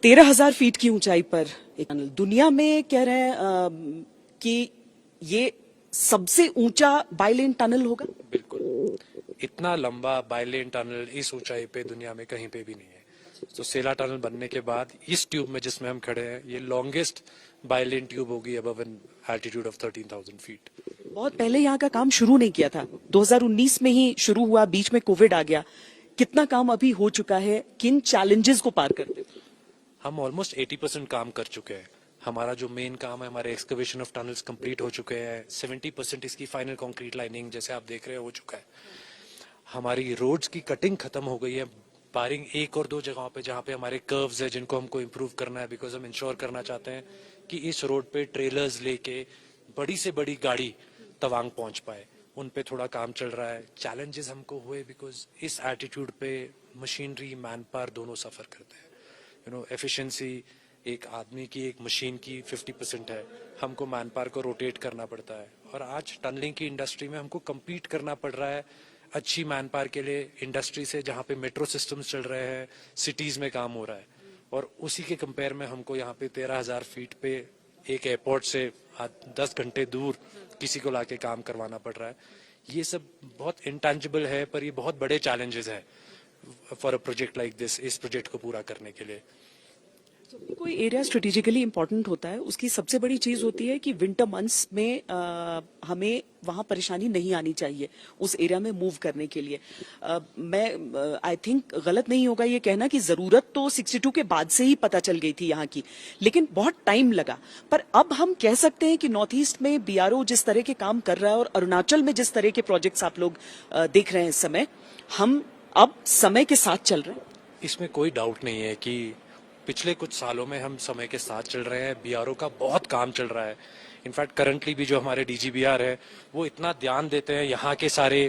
13,000 feet की ऊंचाई पर एक टनल दुनिया में कह रहे हैं कि ये सबसे ऊंचा बाइलेन टनल होगा। बिल्कुल, इतना लंबा बाइलेन टनल इस ऊंचाई पे दुनिया में कहीं पे भी नहीं है। तो सेला टनल बनने के बाद इस ट्यूब में जिसमें हम खड़े हैं, ये लॉन्गेस्ट बाइलेन ट्यूब होगी above an altitude of 13,000 feet. बहुत पहले यहाँ का काम शुरू नहीं किया था, 2019 में ही शुरू हुआ, बीच में कोविड आ गया। कितना काम अभी हो चुका है, किन चैलेंजेस को पार करते हुए? हम ऑलमोस्ट 80% काम कर चुके हैं। हमारा जो मेन काम है, हमारे एक्सकवेशन ऑफ टनल्स कंप्लीट हो चुके हैं। 70% इसकी फाइनल कंक्रीट लाइनिंग जैसे आप देख रहे हो चुका है। हमारी रोड्स की कटिंग खत्म हो गई है, बारिंग एक और दो जगहों पे जहाँ पे हमारे कर्व्स है जिनको हमको इम्प्रूव करना है, बिकॉज हम इंश्योर करना चाहते हैं कि इस रोड पे ट्रेलर्स लेके बड़ी से बड़ी गाड़ी तवांग पहुंच पाए। उन पे थोड़ा काम चल रहा है। चैलेंजेस हमको हुए बिकॉज इस एटीट्यूड पे मशीनरी मैन पावर दोनों सफर करते हैं। एफिशिएंसी एक आदमी की एक मशीन की 50% है, हमको मैन पावर को रोटेट करना पड़ता है। और आज टनलिंग की इंडस्ट्री में हमको कम्पीट करना पड़ रहा है अच्छी मैन पावर के लिए इंडस्ट्री से, जहाँ पे मेट्रो सिस्टम्स चल रहे हैं, सिटीज में काम हो रहा है। और उसी के कंपेयर में हमको यहाँ पे 13,000 फीट पे एक एयरपोर्ट से 10 घंटे दूर किसी को लाके काम करवाना पड़ रहा है। ये सब बहुत इंटेंजिबल है, पर ये बहुत बड़े चैलेंजेस है for a project like this, इस प्रोजेक्ट को पूरा करने के लिए। कोई एरिया स्ट्रेटेजिकली इंपॉर्टेंट होता है, उसकी सबसे बड़ी चीज होती है कि विंटर मंथ्स में हमें वहां परेशानी नहीं आनी चाहिए उस एरिया में मूव करने के लिए। मैं आई थिंक गलत नहीं होगा ये कहना कि जरूरत तो 62 के बाद से ही पता चल गई थी यहाँ की, लेकिन बहुत टाइम लगा। पर अब हम कह सकते हैं कि नॉर्थ ईस्ट में बीआरओ जिस तरह के काम कर रहा है और अरुणाचल में जिस तरह के प्रोजेक्ट्स आप लोग देख रहे हैं इस समय, हम अब समय के साथ चल रहे हैं। इसमें कोई डाउट नहीं है कि पिछले कुछ सालों में हम समय के साथ चल रहे हैं। बीआरओ का बहुत काम चल रहा है। इनफैक्ट करंटली भी जो हमारे डीजीबीआर है वो इतना ध्यान देते हैं यहाँ के सारे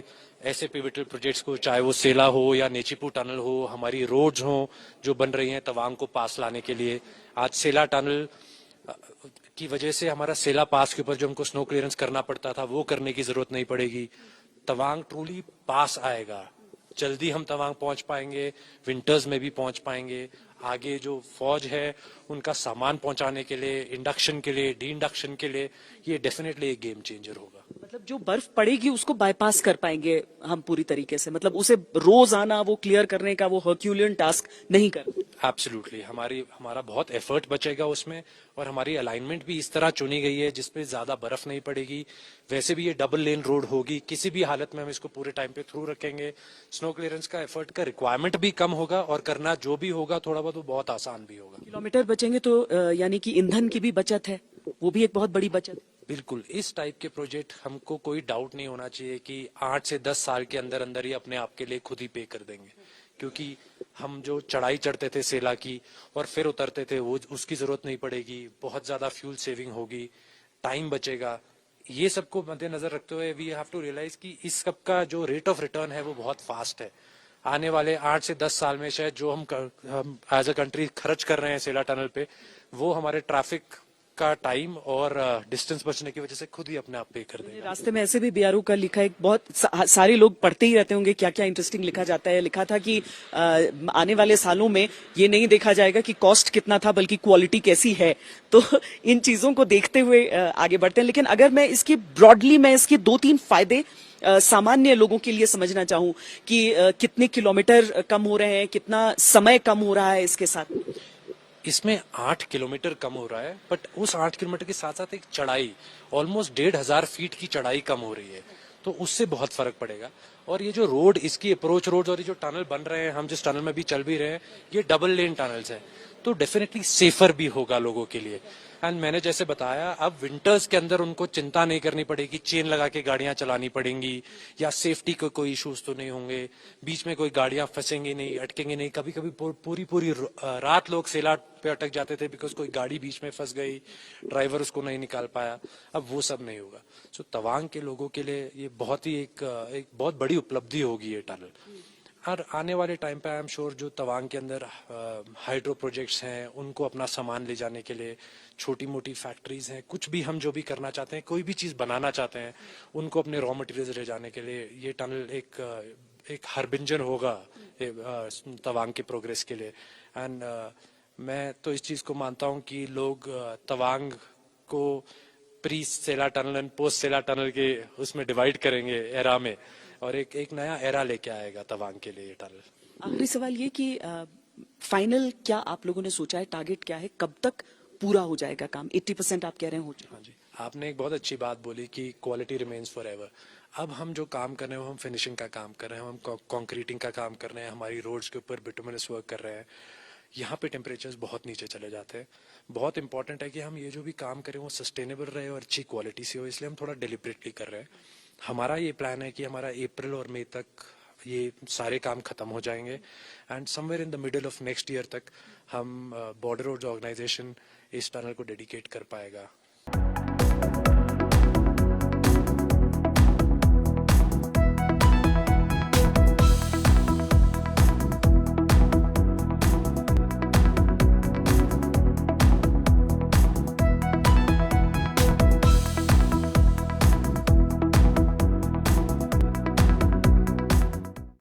ऐसे पिवटल प्रोजेक्ट्स को, चाहे वो सेला हो या नेचीपू टनल हो, हमारी रोड्स हो जो बन रही हैं तवांग को पास लाने के लिए। आज सेला टनल की वजह से हमारा सेला पास के ऊपर जो हमको स्नो क्लियरेंस करना पड़ता था वो करने की जरूरत नहीं पड़ेगी। तवांग ट्रूली पास आएगा, जल्दी हम तवांग पहुंच पाएंगे, विंटर्स में भी पहुंच पाएंगे। आगे जो फौज है उनका सामान पहुंचाने के लिए, इंडक्शन के लिए, डी इंडक्शन के लिए, ये डेफिनेटली एक गेम चेंजर होगा। मतलब जो बर्फ पड़ेगी उसको बाईपास कर पाएंगे हम पूरी तरीके से, मतलब उसे रोज आना वो क्लियर करने का वो हर्क्यूलियन टास्क नहीं कर। एब्सोल्युटली, हमारा बहुत एफर्ट बचेगा उसमें। और हमारी अलाइनमेंट भी इस तरह चुनी गई है जिसपे ज्यादा बर्फ नहीं पड़ेगी। वैसे भी ये डबल लेन रोड होगी, किसी भी हालत में हम इसको पूरे टाइम पे थ्रू रखेंगे। स्नो क्लियरेंस का एफर्ट का रिक्वायरमेंट भी कम होगा और करना जो भी होगा थोड़ा बहुत वो बहुत आसान भी होगा। किलोमीटर बचेंगे तो यानी कि ईंधन की भी बचत है, वो भी एक बहुत बड़ी बचत। बिल्कुल, इस टाइप के प्रोजेक्ट हमको कोई डाउट नहीं होना चाहिए कि 8 से 10 साल के अंदर अंदर ही अपने आप के लिए खुद ही पे कर देंगे। क्योंकि हम जो चढ़ाई चढ़ते थे सेला की और फिर उतरते थे, वो उसकी जरूरत नहीं पड़ेगी। बहुत ज्यादा फ्यूल सेविंग होगी, टाइम बचेगा। ये सबको मद्देनजर रखते हुए वी हैव टू रियलाइज कि इस सब का जो रेट ऑफ रिटर्न है वो बहुत फास्ट है। आने वाले 8 से 10 साल में शायद जो हम एज अ कंट्री खर्च कर रहे हैं सेला टनल पे, वो हमारे ट्रैफिक का टाइम और डिस्टेंस बचने की वजह से खुद ही अपने आप पे कर देगा। रास्ते में ऐसे भी बीआरओ का लिखा है, बहुत सारे लोग पढ़ते ही रहते होंगे क्या क्या इंटरेस्टिंग लिखा जाता है। लिखा था कि आने वाले सालों में ये नहीं देखा जाएगा कि कॉस्ट कितना था बल्कि क्वालिटी कैसी है। तो इन चीजों को देखते हुए आगे बढ़ते हैं। लेकिन अगर मैं इसकी ब्रॉडली मैं इसके 2-3 फायदे सामान्य लोगों के लिए समझना चाहूं कि कितने किलोमीटर कम हो रहे हैं, कितना समय कम हो रहा है इसके साथ। इसमें 8 किलोमीटर कम हो रहा है, बट उस 8 किलोमीटर के साथ साथ एक चढ़ाई ऑलमोस्ट 1,500 फीट की चढ़ाई कम हो रही है, तो उससे बहुत फर्क पड़ेगा। और ये जो रोड, इसकी अप्रोच रोड और ये जो टनल बन रहे हैं, हम जिस टनल में भी चल भी रहे हैं, ये डबल लेन टनल्स है, तो डेफिनेटली सेफर भी होगा लोगों के लिए। एंड मैंने जैसे बताया, अब विंटर्स के अंदर उनको चिंता नहीं करनी पड़ेगी, चेन लगा के गाड़ियां चलानी पड़ेंगी या सेफ्टी को कोई इश्यूज तो नहीं होंगे, बीच में कोई गाड़ियां फंसेंगी नहीं, अटकेंगे नहीं। कभी कभी पूरी पूरी रात लोग सेला पे अटक जाते थे बिकॉज कोई गाड़ी बीच में फंस गई, ड्राइवर उसको नहीं निकाल पाया। अब वो सब नहीं होगा। सो तवांग के लोगों के लिए ये बहुत ही एक बहुत बड़ी उपलब्धि होगी ये टनल। और आने वाले टाइम पे आई एम श्योर जो तवांग के अंदर हाइड्रो प्रोजेक्ट्स हैं, उनको अपना सामान ले जाने के लिए, छोटी मोटी फैक्ट्रीज हैं, कुछ भी हम जो भी करना चाहते हैं, कोई भी चीज बनाना चाहते हैं, उनको अपने रॉ मटेरियल्स ले जाने के लिए ये टनल एक हरबिंजन होगा तवांग के प्रोग्रेस के लिए। एंड मैं तो इस चीज को मानता हूं कि लोग तवांग को pre Sela tunnel and post Sela tunnel के उसमें डिवाइड करेंगे एरा में, और एक नया एरा लेके आएगा तवांग के लिए ये टनल। आखिरी सवाल ये कि फाइनल क्या आप लोगों ने सोचा है, टारगेट क्या है, कब तक पूरा हो जाएगा काम? 80% आप कह रहे हैं हो जाएगा। हाँ जी, आपने एक बहुत अच्छी बात बोली कि क्वालिटी रिमेन्स फॉर एवर। अब हम जो काम कर रहे हैं वो हम फिनिशिंग का काम कर रहे हैं, हम कंक्रीटिंग का काम कर रहे हैं, हमारी रोड्स के ऊपर बिटुमिनस वर्क कर रहे हैं। यहाँ पे टेम्परेचर्स बहुत नीचे चले जाते हैं। बहुत इंपॉर्टेंट है कि हम ये जो भी काम करें वो सस्टेनेबल रहे और अच्छी क्वालिटी से हो, इसलिए हम थोड़ा डिलिबरेटली कर रहे हैं। हमारा ये प्लान है कि हमारा अप्रैल और मई तक ये सारे काम खत्म हो जाएंगे, and somewhere in the middle of next year तक हम बॉर्डर रोड्स ऑर्गेनाइजेशन इस टनल को डेडिकेट कर पाएगा